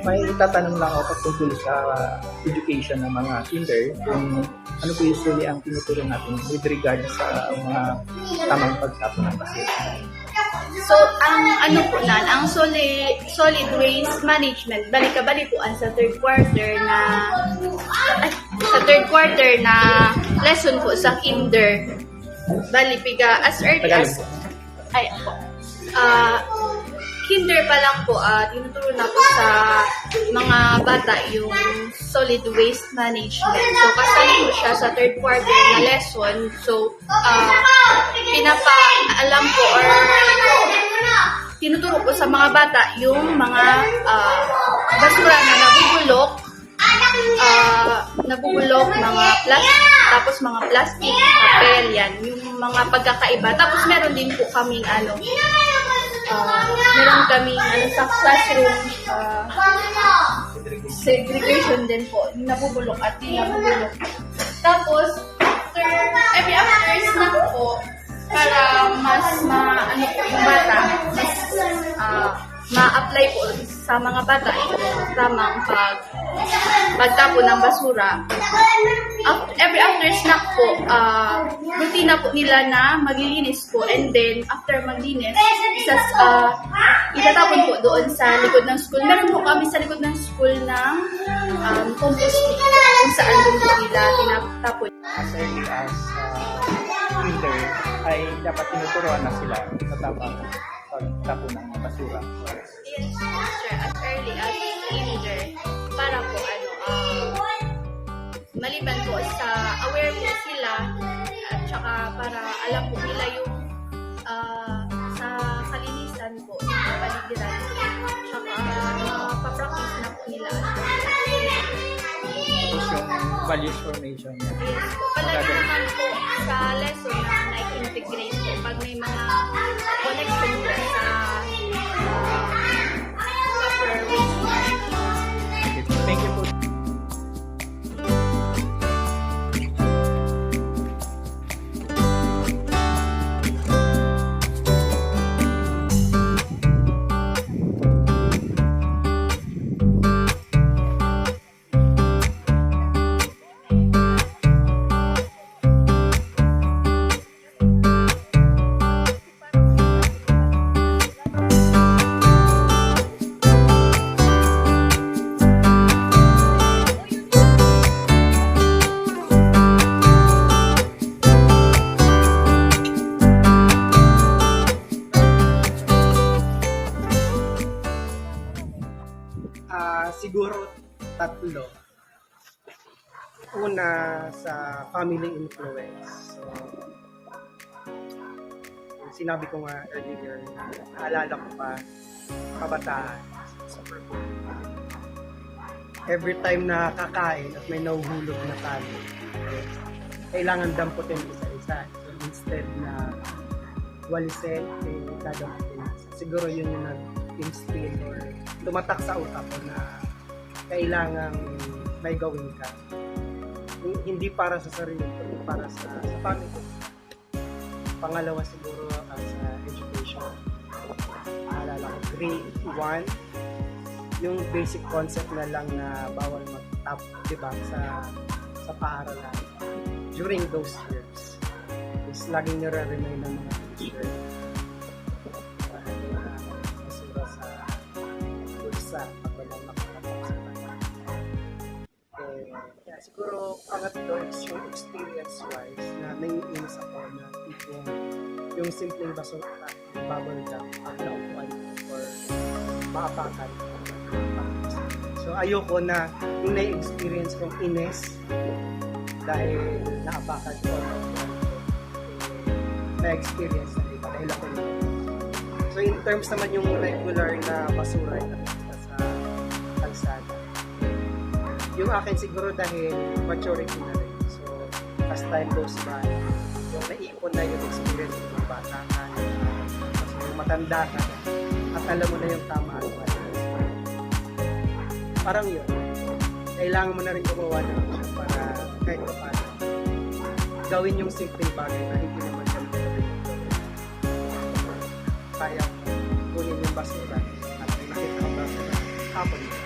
May tatanong lang ako tungkol sa education ng mga kinder. Kung ano po usually ang tinuturo natin with regard sa mga tamang pagtapon ng basura. So, ang solid waste management, balik-balikuan sa third quarter na lesson po sa kinder. Balipiga as early as kinder pa lang po, tinuturo na po sa mga bata yung solid waste management. So, kasali po siya sa third quarter na lesson. So, pinapaalam po or tinuturo po sa mga bata yung mga basura na nabubulok, mga plastic, tapos mga plastic, papel, yan, yung mga pagkakaiba. Tapos meron din po kaming sa classroom segregation din po, nabubulok at di nabubulok. Tapos every after snack po, para mas yung bata, mas ma-apply po sa mga bata yung tamang pagtapon ng basura. Every after snack po, rutina po nila na maglilinis po, and then after maglinis, itatapon po doon sa likod ng school. Meron po kami sa likod ng school ng compost pit kung saan doon po nila tinatapon. As early as kinder ay dapat tinuturuan na sila sa tamang pagtapon ng basura. Yes, sir. As early as kinder, para po maliban po sa aware po sila at saka para alam po nila yung sa kalinisan po sa paligiran, tsaka papractice na po nila. Tapos yung values formation niya. Yes po. Palagi naman po sa lesson na na-integrate po pag may mga connection po sa proper waste management. Thank you po. Siguro tatlo. Una, sa family influence. So, sinabi ko nga earlier, naalala ko pa, kabataan, sa purple. Every time na kakain at may nahuhulog na tali, kailangan damputin isa-isa. So, instead na walisin, dadamputin. Siguro yun yung nag-instill or tumatak sa utak ko na kailangang may gawin ka. Hindi para sa sarili, kundi para sa family. Pangalawa siguro sa education. Naalala ko, grade 1, yung basic concept na lang na bawal mag-tap, diba, sa paaralan. During those years, is laging nire-remind ng mga teacher basura sa bulsa at walang nakakapag sa tayo. Siguro pangatlo is yung experience-wise na naiinis ako na tipong yung simpleng basura, bubble gum, ang naupuan or maapakan. So ayoko na yung na-experience kong inis dahil naapakan ko na-experience na iba dahil ako nito. So in terms naman yung regular na basura na nakita sa kalsada, yung akin siguro dahil maturity na rin. So as time goes by, yung naipon na yung experience ng bata ka, yung matanda ka, at alam mo na yung tama at mali. Parang yun, kailangan mo na rin gumawa ng action para kahit pa paano gawin yung simpleng bagay na hindi naman kami kaya kunin yung basura at may nakita ang basura hapon.